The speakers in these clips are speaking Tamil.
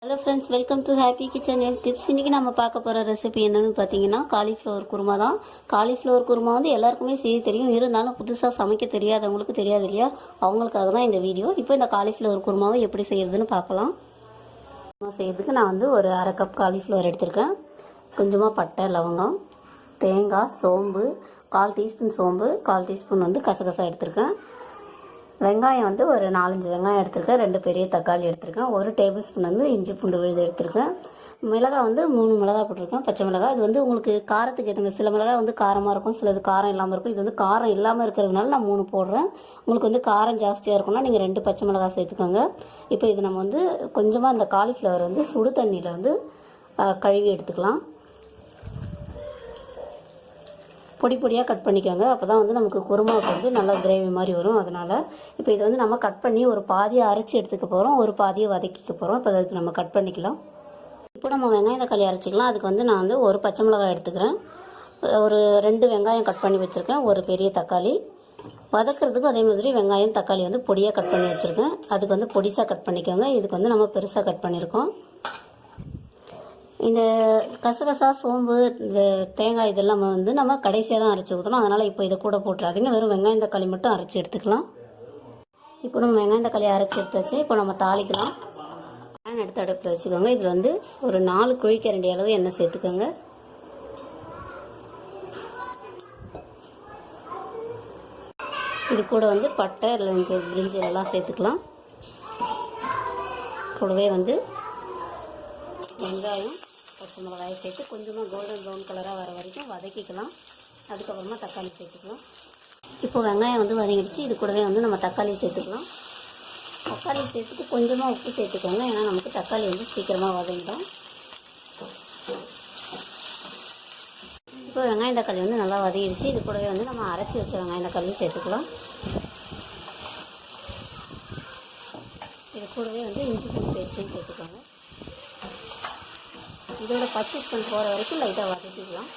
Hello friends welcome to happy kitchen health tips इनकी நம்ம பார்க்க போற ரெசிபி என்னன்னு பாத்தீங்கன்னா காலிஃப்ளவர் குருமா தான். காலிஃப்ளவர் குருமா வந்து எல்லாருக்குமே செய்ய தெரியும். இருந்தாலும் புதுசா சமைக்க தெரியாதவங்களுக்கு தெரியாது இல்லையா, அவங்களுக்காக தான் இந்த வீடியோ. இப்போ இந்த காலிஃப்ளவர் குருமாவை எப்படி செய்யறதுன்னு பார்க்கலாம். செய்யறதுக்கு நான் வந்து ஒரு அரை கப் காலிஃப்ளவர் எடுத்திருக்கேன். கொஞ்சமா பட்டை, லவங்கம், தேங்காய், சோம்பு, 1/4 டீஸ்பூன் சோம்பு, 1/4 டீஸ்பூன் வந்து கசகசா எடுத்திருக்கேன். வெங்காயம் வந்து ஒரு 4-5 வெங்காயம் எடுத்திருக்கேன். 2 பெரிய தக்காளி எடுத்திருக்கேன். 1 டேபிள் ஸ்பூன் வந்து இஞ்சி பூண்டு விழுது எடுத்திருக்கேன். மிளகாய் வந்து 3 மிளகாய் போட்டிருக்கேன். பச்சை மிளகாய் இது வந்து உங்களுக்கு காரத்துக்கு ஏற்ற, சில மிளகாய் வந்து காரமாக இருக்கும், சிலது காரம் இல்லாமல் இருக்கும். இது வந்து காரம் இல்லாமல் இருக்கிறதுனால நான் 3 போடுறேன். உங்களுக்கு வந்து காரம் ஜாஸ்தியாக இருக்கும்னா நீங்கள் 2 பச்சை மிளகாய் சேர்த்துக்கோங்க. இப்போ இது நம்ம வந்து கொஞ்சமாக இந்த காலிஃப்ளவர் வந்து சுடு தண்ணியில் வந்து கழுவி எடுத்துக்கலாம். பொடி பொடியாக கட் பண்ணிக்கோங்க. அப்போ தான் வந்து நமக்கு குருமாவுக்கு வந்து நல்லா கிரேவி மாதிரி வரும். அதனால் இப்போ இதை வந்து நம்ம கட் பண்ணி ஒரு பாதியை அரைச்சி எடுத்துக்க போகிறோம், ஒரு பாதியை வதக்கிக்க போகிறோம். இப்போ அதுக்கு நம்ம கட் பண்ணிக்கலாம். இப்போ நம்ம வெங்காயம் தக்காளி அரைச்சிக்கலாம். அதுக்கு வந்து நான் வந்து ஒரு பச்சை மிளகாய் எடுத்துக்கிறேன், ஒரு 2 வெங்காயம் கட் பண்ணி வச்சுருக்கேன், ஒரு பெரிய தக்காளி. வதக்கிறதுக்கும் அதே மாதிரி வெங்காயம் தக்காளி வந்து பொடியாக கட் பண்ணி வச்சுருக்கேன். அதுக்கு வந்து பொடிசாக கட் பண்ணிக்கோங்க. இதுக்கு வந்து நம்ம பெருசாக கட் பண்ணியிருக்கோம். இந்த கசகசா, சோம்பு, இந்த தேங்காய் இதெல்லாம் வந்து நம்ம கடைசியாக தான் அரைச்சி ஊற்றணும். அதனால் இப்போ இதை கூட போட்டுறாதீங்க, வெறும் வெங்காயம் தக்காளி மட்டும் அரைச்சி எடுத்துக்கலாம். இப்போ நம்ம வெங்காயம் தக்காளி அரைச்சி எடுத்தாச்சு. இப்போ நம்ம தாளிக்கலாம். பேன் எடுத்து அடுப்பில் வச்சுக்கோங்க. இதில் வந்து ஒரு 4 குழிக்கரண்டி அளவு எண்ணெய் சேர்த்துக்கோங்க. இது கூட வந்து பட்டை, பிரிஞ்சி எல்லாம் சேர்த்துக்கலாம். கூடவே வந்து வெங்காயம், பச்சை மிளகாயை சேர்த்து கொஞ்சமாக கோல்டன் ப்ரௌன் கலராக வர வரைக்கும் வதக்கிக்கலாம். அதுக்கப்புறமா தக்காளி சேர்த்துக்கலாம். இப்போ வெங்காயம் வந்து வதங்கிடுச்சு. இது கூடவே வந்து நம்ம தக்காளி சேர்த்துக்கலாம். தக்காளி சேர்த்துட்டு கொஞ்சமாக உப்பு சேர்த்துக்கோங்க, ஏன்னா நமக்கு தக்காளி வந்து சீக்கிரமாக வதங்கிடும். இப்போ வெங்காயம் தக்காளி வந்து நல்லா வதங்கிடுச்சு. இது கூடவே வந்து நம்ம அரைச்சி வச்ச வெங்காயம் தக்காளி சேர்த்துக்கலாம். இது கூடவே வந்து இஞ்சி பூண்டு பேஸ்ட்டையும் சேர்த்துக்கோங்க. இதோட பச்சை ஸ்மெல் போகிற வரைக்கும் லைட்டாக வதக்கிக்கலாம்.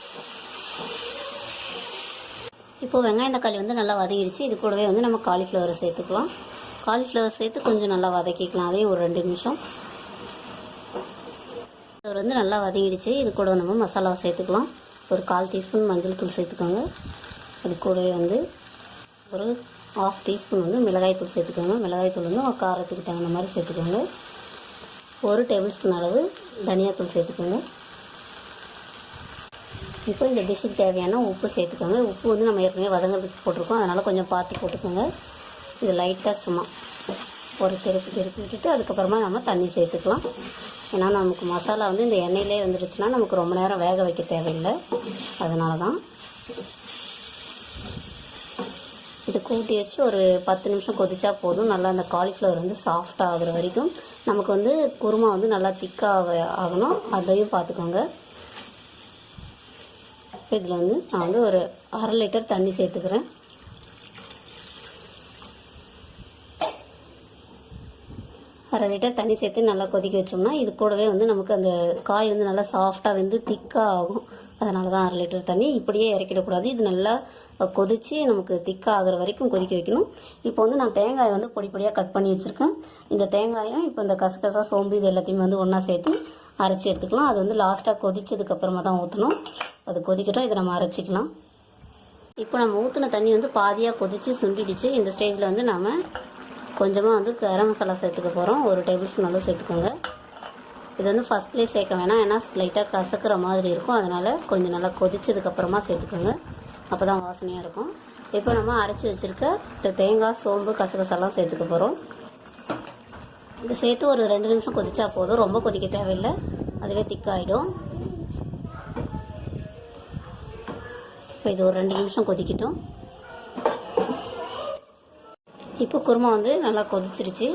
இப்போது வெங்காயம் தக்காளி வந்து நல்லா வதங்கிடுச்சு. இது கூடவே வந்து நம்ம காலிஃப்ளவரை சேர்த்துக்கலாம். காலிஃப்ளவர் சேர்த்து கொஞ்சம் நல்லா வதக்கிக்கலாம். அதையும் ஒரு 2 நிமிஷம். இது வந்து நல்லா வதங்கிடுச்சு. இது கூட நம்ம மசாலாவை சேர்த்துக்கலாம். ஒரு 1/4 டீஸ்பூன் மஞ்சள் தூள் சேர்த்துக்கோங்க. அது கூடவே வந்து ஒரு 1/2 டீஸ்பூன் வந்து மிளகாய் தூள் சேர்த்துக்கோங்க. மிளகாய் தூள் வந்து காரத்துக்கு தகுந்த மாதிரி சேர்த்துக்கோங்க. 1 டேபிள் ஸ்பூன் அளவு தனியாத்தூள் சேர்த்துக்கோங்க. இப்போ இந்த டிஷ்ஷுக்கு தேவையான உப்பு சேர்த்துக்கோங்க. உப்பு வந்து நம்ம ஏற்கனவே வதங்கிறதுக்கு போட்டிருக்கோம், அதனால் கொஞ்சம் பார்த்து போட்டுக்கோங்க. இது லைட்டாக சும்மா ஒரு திருப்பி விட்டுட்டு அதுக்கப்புறமா நம்ம தண்ணி சேர்த்துக்கலாம். ஏன்னா நமக்கு மசாலா வந்து இந்த எண்ணெயிலே வந்துடுச்சுன்னா நமக்கு ரொம்ப நேரம் வேக வைக்க தேவையில்லை. அதனால தான் இது கூட்டி வச்சு ஒரு 10 நிமிஷம் கொதிச்சா போதும். நல்லா அந்த காலிஃப்ளவர் வந்து சாஃப்டாக ஆகுற வரைக்கும் நமக்கு வந்து குருமா வந்து நல்லா திக்காக ஆகணும், அதையும் பார்த்துக்கோங்க. இதில் வந்து நான் வந்து ஒரு 1/2 லிட்டர் தண்ணி சேர்த்துக்கிறேன். அரை லிட்டர் தண்ணி சேர்த்து நல்லா கொதிக்க வச்சோம்னா இது கூடவே வந்து நமக்கு அந்த காய் வந்து நல்லா சாஃப்டாக வந்து திக்காக ஆகும். அதனால தான் 1/2 லிட்டர் தண்ணி. இப்படியே இறக்கிடக்கூடாது, இது நல்லா கொதித்து நமக்கு திக்காக ஆகிற வரைக்கும் கொதிக்க வைக்கணும். இப்போ வந்து நான் தேங்காய் வந்து பொடி பொடியாக கட் பண்ணி வச்சுருக்கேன். இந்த தேங்காயும் இப்போ இந்த கசகசா, சோம்பு இது எல்லாத்தையுமே வந்து ஒன்றா சேர்த்து அரைச்சி எடுத்துக்கலாம். அது வந்து லாஸ்ட்டாக கொதிச்சதுக்கப்புறமா தான் ஊற்றணும். அது கொதிக்கட்டும், இதை நம்ம அரைச்சிக்கலாம். இப்போ நம்ம ஊற்றின தண்ணி வந்து பாதியாக கொதித்து சுண்டிடுச்சு. இந்த ஸ்டேஜில் வந்து நாம் கொஞ்சமாக வந்து கரம் மசாலா சேர்த்துக்க போகிறோம். 1 டேபிள் ஸ்பூன் அளவு சேர்த்துக்கோங்க. இது வந்து ஃபஸ்ட்லேயே சேர்க்க வேணாம், ஏன்னா லைட்டாக கசக்கிற மாதிரி இருக்கும். அதனால் கொஞ்சம் நல்லா கொதிச்சதுக்கப்புறமா சேர்த்துக்கோங்க, அப்போ தான் வாசனையாக இருக்கும். இப்போ நம்ம அரைச்சி வச்சுருக்க தேங்காய், சோம்பு, கசகசாலாம் சேர்த்துக்க போகிறோம். இது சேர்த்து ஒரு 2 நிமிஷம் கொதிச்சா போதும், ரொம்ப கொதிக்க தேவையில்லை, அதுவே திக்காகிடும். இப்போ இது ஒரு 2 நிமிஷம் கொதிக்கட்டும். இப்போ குருமா வந்து நல்லா கொதிச்சிருச்சு.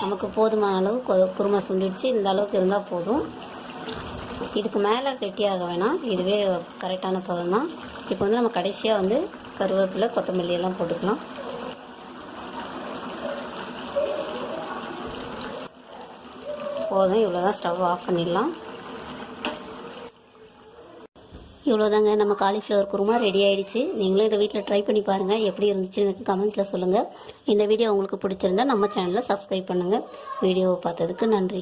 நமக்கு போதுமான அளவு குருமா சுண்டிடுச்சு. இந்த அளவுக்கு இருந்தால் போதும். இதுக்கு மேலே கெட்டியாக வேணாம், இதுவே கரெக்டான பதம் தான். இப்போ வந்து நம்ம கடைசியாக வந்து கருவேப்பிலை, கொத்தமல்லி எல்லாம் போட்டுக்கலாம். போதும், இவ்வளோதான். ஸ்டவ் ஆஃப் பண்ணிடலாம். இவ்வளோதாங்க, நம்ம காலிஃப்ளவர் குருமா ரெடி ஆகிடுச்சு. நீங்களும் இதை வீட்டில் ட்ரை பண்ணி பாருங்கள். எப்படி இருந்துச்சுன்னு எனக்கு கமெண்ட்ஸில் சொல்லுங்கள். இந்த வீடியோ உங்களுக்கு பிடிச்சிருந்தா நம்ம சேனலை சப்ஸ்கிரைப் பண்ணுங்கள். வீடியோவை பார்த்ததுக்கு நன்றி.